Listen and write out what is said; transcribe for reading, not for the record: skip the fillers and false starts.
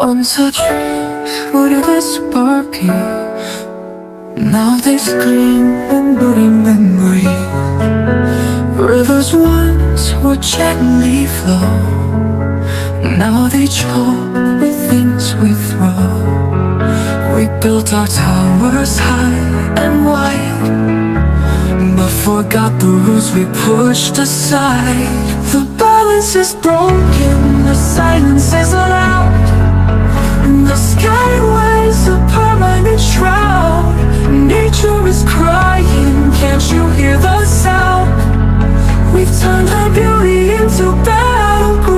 Once a dream rooted as Barbie. Now they scream in bloody memory. Rivers once would gently flow. Now they choke the things we throw. We built our towers high and wide, but forgot the rules we pushed aside. The balance is broken, the silence is loud, and the sky